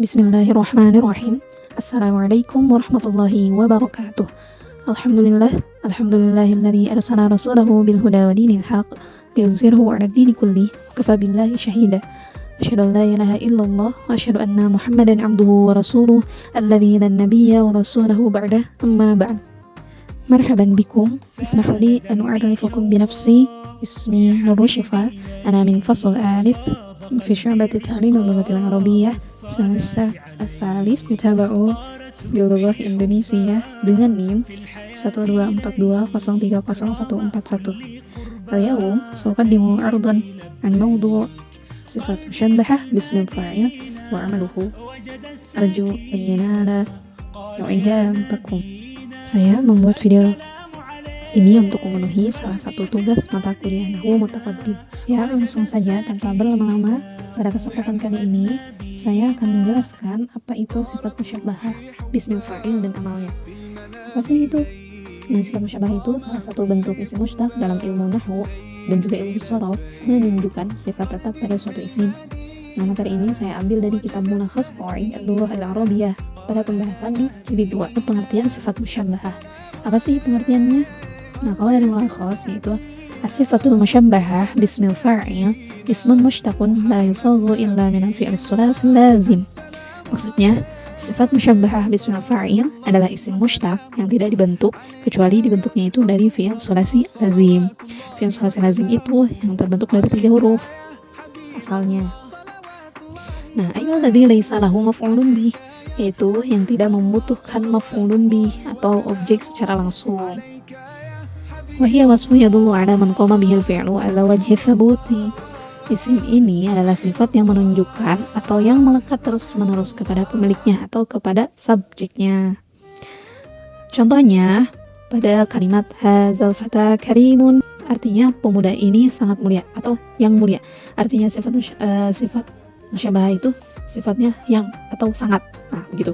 Bismillahirrahmanirrahim. Assalamualaikum warahmatullahi wabarakatuh. Alhamdulillahilladzi arsala rasulahu bil huda wa dinil haqq liyuzhirahu 'ala dini kulli kafa billahi syahida. Asyhadu an la ilaha illallah wa asyhadu anna Muhammadan 'abduhu wa rasuluh alladzi la nabiyya wa rasulahu ba'da amma ba'd. Marhaban bikum. Ismahu li an u'arrifakum bi nafsi. Ismi Nur Syifa. Ana min fasl alif في شعبة تعليم اللغة العربية semester الثالث متابعة باللغة Indonesia dengan NIM 12420301141. اليوم سأقدم عرضا عن موضوع صفة مشبهة باسم الفاعل وعمله. أرجو أن ينال إعجابكم. Saya membuat video ini untuk memenuhi salah satu tugas mata kuliah Nahwu Mutaqaddim. Ya, langsung saja tanpa berlama-lama. Pada kesempatan kali ini, saya akan menjelaskan apa itu sifat musyabbahah bismil fa'il dan amalnya. Apa sih itu? Nah, sifat musyabbahah itu salah satu bentuk isim mushtaq dalam ilmu Nahwu dan juga ilmu shorof, menunjukkan sifat tetap pada suatu isim. Nah, materi ini saya ambil dari kitab Mulakhas Qawaid al-Lughah al-Arabiyyah pada pembahasan di jilid 2, pengertian sifat musyabbahah. Apa sih pengertiannya? Nah, kalau dari mulakhas yaitu as-sifatul musyabbahah bismil fa'il ismun mushtaqun la yusaghu illa min al-fi'l as-sulasi lazim. Maksudnya, sifat musyabbahah bismil fa'il adalah isim mushtaq yang tidak dibentuk kecuali dibentuknya itu dari fi'il sulasi lazim. Fi'il sulasi lazim itu yang terbentuk dari 3 huruf asalnya. Nah, ayyuhalladzi laisa lahu maf'ulun bih, yaitu yang tidak membutuhkan maf'ulun bih atau objek secara langsung. Wahia wasfu yadullu ala man qama bihil fi'lu ala wajhi thabuti. Isim ini adalah sifat yang menunjukkan atau yang melekat terus-menerus kepada pemiliknya atau kepada subjeknya. Contohnya, pada kalimat hazal fata karimun, artinya pemuda ini sangat mulia atau yang mulia. Artinya sifat musyabbahah itu sifatnya yang atau sangat. Nah, begitu.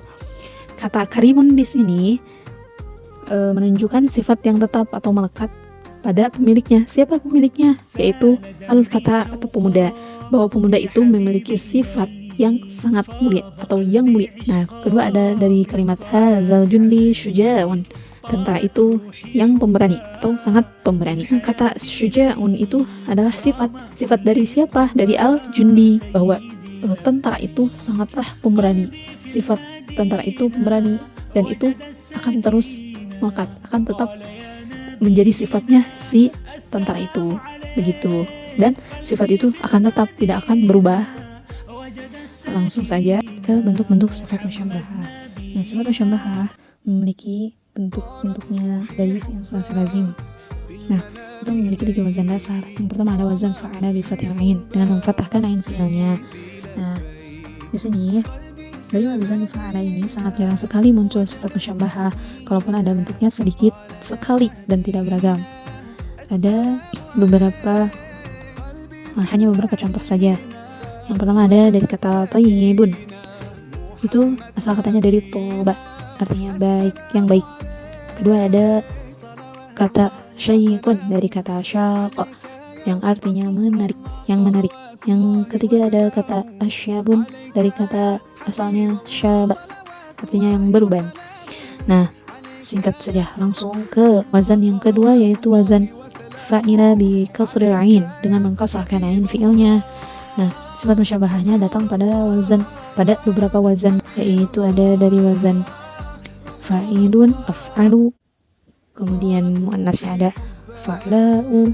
Kata karimun di sini menunjukkan sifat yang tetap atau melekat pada pemiliknya. Siapa pemiliknya? Yaitu al-fata atau pemuda. Bahwa pemuda itu memiliki sifat yang sangat mulia atau yang mulia. Nah, kedua ada dari kalimat hazal jundi syuja'un. Tentara itu yang pemberani atau sangat pemberani. Nah, kata syuja'un itu adalah sifat dari siapa? Dari al-jundi, bahwa tentara itu sangatlah pemberani. Sifat tentara itu pemberani dan itu akan terus melekat, akan tetap menjadi sifatnya si tentara itu, begitu. Dan sifat itu akan tetap, tidak akan berubah. Langsung saja ke bentuk-bentuk sifat musyabbahah. Nah, sifat musyabbahah memiliki bentuk-bentuknya dari fi'il sulasi lazim. Nah, itu memiliki 3 wazan dasar. Yang pertama ada wazan fa'ala bi fathil ain, dengan memfathahkan ain fi'ilnya. Nah, di sini dari wazan fa'ala ini sangat jarang sekali muncul sifat musyabbahah, kalaupun ada bentuknya sedikit sekali dan tidak beragam. Ada hanya beberapa contoh saja. Yang pertama ada dari kata tayyibun. Itu asal katanya dari toba, artinya baik, yang baik. Kedua ada kata syayiqun dari kata syaqa, yang artinya menarik, yang menarik. Yang ketiga ada kata asyabun dari kata asalnya syaba, artinya yang beruban. Nah, singkat saja langsung ke wazan yang kedua, yaitu wazan fa'ila bi kasril ain, dengan mengkasrahkan ain fi'ilnya. Nah, sifat musyabbahahnya datang pada beberapa wazan, yaitu ada dari wazan fa'ilun, af'alu, kemudian muannasnya ada fa'la'u,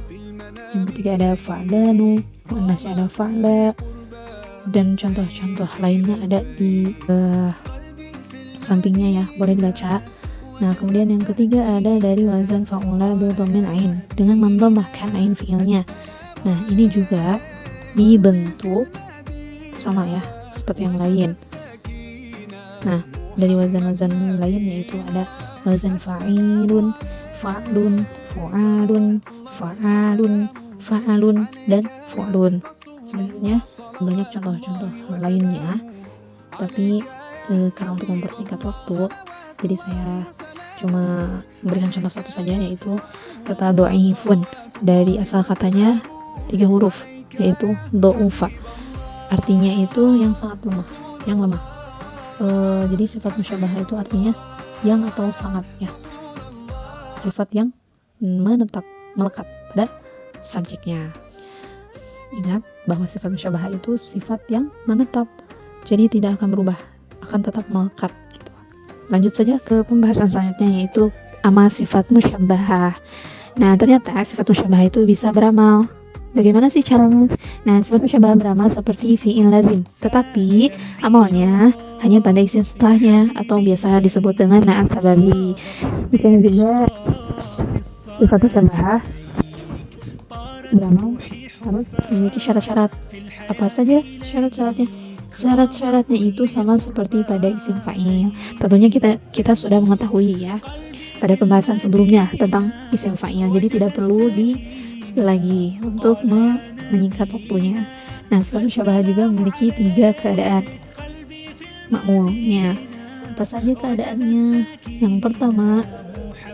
yang ketiga ada fa'lanu, muannasnya ada fa'la, dan contoh-contoh lainnya ada di sampingnya ya, boleh dibaca. Nah, kemudian yang ketiga ada dari wazan fa'ula bil dhammil ain, dengan mendhammahkan ain fi'ilnya. Nah, ini juga dibentuk sama ya, seperti yang lain. Nah, dari wazan-wazan lain yaitu ada wazan fa'ilun, fa'lun, fu'alun, fa'alun, fa'alun, dan fu'lun. Sebenarnya banyak contoh-contoh lainnya, tapi karena untuk mempersingkat waktu, jadi saya cuma memberikan contoh satu saja, yaitu kata do'ifun. Dari asal katanya 3 huruf, yaitu do'ufa. Artinya itu yang sangat lemah, yang lemah. Jadi sifat musyabahah itu artinya yang atau sangat ya, sifat yang menetap, melekat pada subjeknya. Ingat bahwa sifat musyabahah itu sifat yang menetap, jadi tidak akan berubah, akan tetap melekat gitu. Lanjut saja ke pembahasan selanjutnya, yaitu amal sifat musyabahah. Nah, ternyata sifat musyabahah itu bisa beramal. Bagaimana sih caranya? Nah, sifat musyabahah beramal seperti fi'il lazim, tetapi amalnya hanya pada isim setelahnya atau biasa disebut dengan na'at sababi. Misalnya juga sifat musyabahah beramal harus memiliki syarat-syarat. Apa saja syarat-syaratnya? Syarat-syaratnya itu sama seperti pada isim fa'il. Tentunya kita sudah mengetahui ya pada pembahasan sebelumnya tentang isim fa'il, jadi tidak perlu disebut lagi untuk menyingkat waktunya. Nah, sifat musyabahah juga memiliki 3 keadaan makmulnya. Apa saja keadaannya? Yang pertama,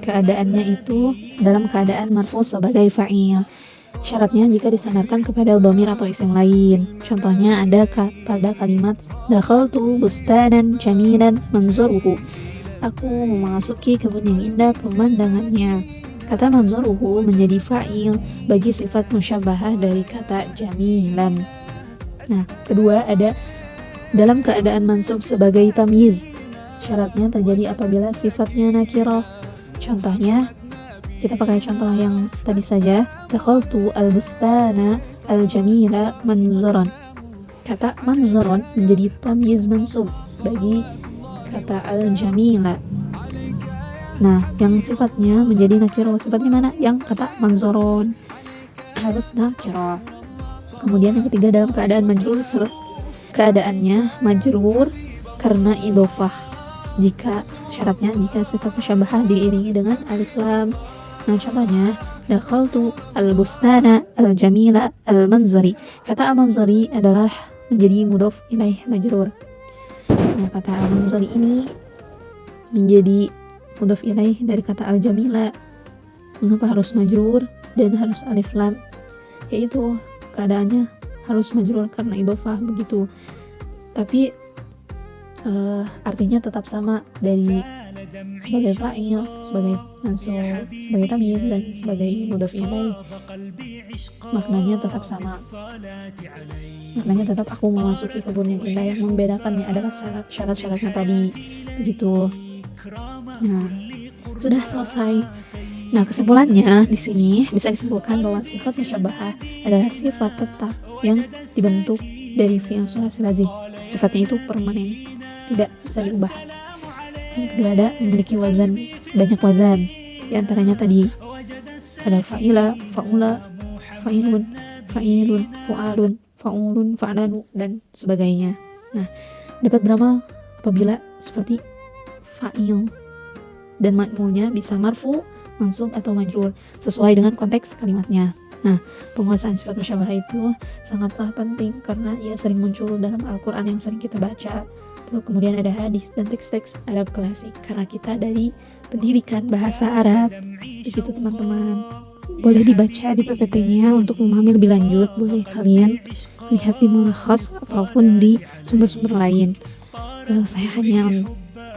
keadaannya itu dalam keadaan marfu sebagai fa'il. Syaratnya jika disandarkan kepada dhamir atau isim lain. Contohnya ada pada kalimat dakhaltu bustanan jamilan manzuruhu. Aku memasuki kebun yang indah pemandangannya. Kata manzuruhu menjadi fa'il bagi sifat musyabahah dari kata jamilan. Nah, kedua ada dalam keadaan mansub sebagai tamyiz. Syaratnya terjadi apabila sifatnya nakirah. Contohnya, kita pakai contoh yang tadi saja, dakhaltu al-bustana al-jamila manzuran. Kata manzuran menjadi tamyiz mansub bagi kata al-jamila. Nah, yang sifatnya menjadi nakirah, sifatnya mana? Yang kata manzuran harus nakirah. Kemudian yang ketiga dalam keadaan majrur, keadaannya majrur karena idhofah. Syaratnya jika sifat musyabahah diiringi dengan alif lam. Nah, contohnya dakhaltu al-bustana al-jamila al-manzari. Kata al-manzari adalah menjadi mudhof ilaih majrur. Nah, kata al-manzari ini menjadi mudhof ilaih dari kata al-jamila. Mengapa harus majrur dan harus alif lam? Yaitu keadaannya harus majrur karena idhofah begitu. Tapi artinya tetap sama dari sebagai fa'il, sebagai mansub, sebagai tamyiz dan sebagai mudhof ilaih. Maknanya tetap sama. Maknanya tetap aku memasuki kebun yang indah. Yang membedakannya adalah syarat-syaratnya tadi. Begitu. Nah, sudah selesai. Nah, kesimpulannya di sini bisa disimpulkan bahwa sifat musyabahah adalah sifat tetap yang dibentuk dari fi'il sulasi lazim. Sifatnya itu permanen, tidak bisa diubah. Yang kedua ada memiliki wazan, banyak wazan. Di antaranya tadi ada fa'ila, fa'ula, fa'ilun, fa'ilun, fu'alun, fa'ulun, fa'lanu dan sebagainya. Nah, dapat beramal apabila seperti fa'il dan makmulnya bisa marfu, mansub atau majrur sesuai dengan konteks kalimatnya. Nah, penguasaan sifat musyabahah itu sangatlah penting karena ia sering muncul dalam Al-Quran yang sering kita baca. Terus kemudian ada hadis dan teks-teks Arab klasik karena kita dari pendidikan bahasa Arab. Begitu teman-teman. Boleh dibaca di PPT-nya untuk memahami lebih lanjut. Boleh kalian lihat di mulakhas ataupun di sumber-sumber lain. Saya hanya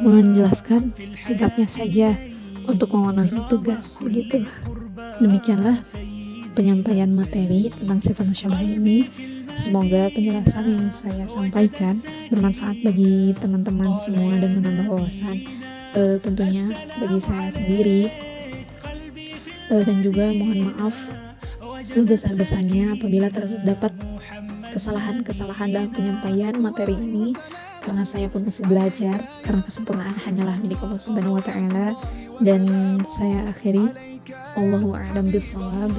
menjelaskan singkatnya saja untuk memenuhi tugas begitu. Demikianlah penyampaian materi tentang sifat musyabahah ini. Semoga penjelasan yang saya sampaikan bermanfaat bagi teman-teman semua dan menambah wawasan tentunya bagi saya sendiri, dan juga mohon maaf sebesar-besarnya apabila terdapat kesalahan-kesalahan dalam penyampaian materi ini, karena saya pun masih belajar, karena kesempurnaan hanyalah milik Allah Subhanahu wa Ta'ala. Dan saya akhiri, Allahu a'lam bishawab,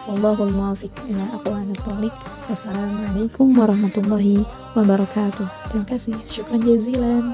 wallahul muwaffiq ila aqwamit thoriq. Wassalamualaikum warahmatullahi wabarakatuh. Terima kasih, syukran jazilan.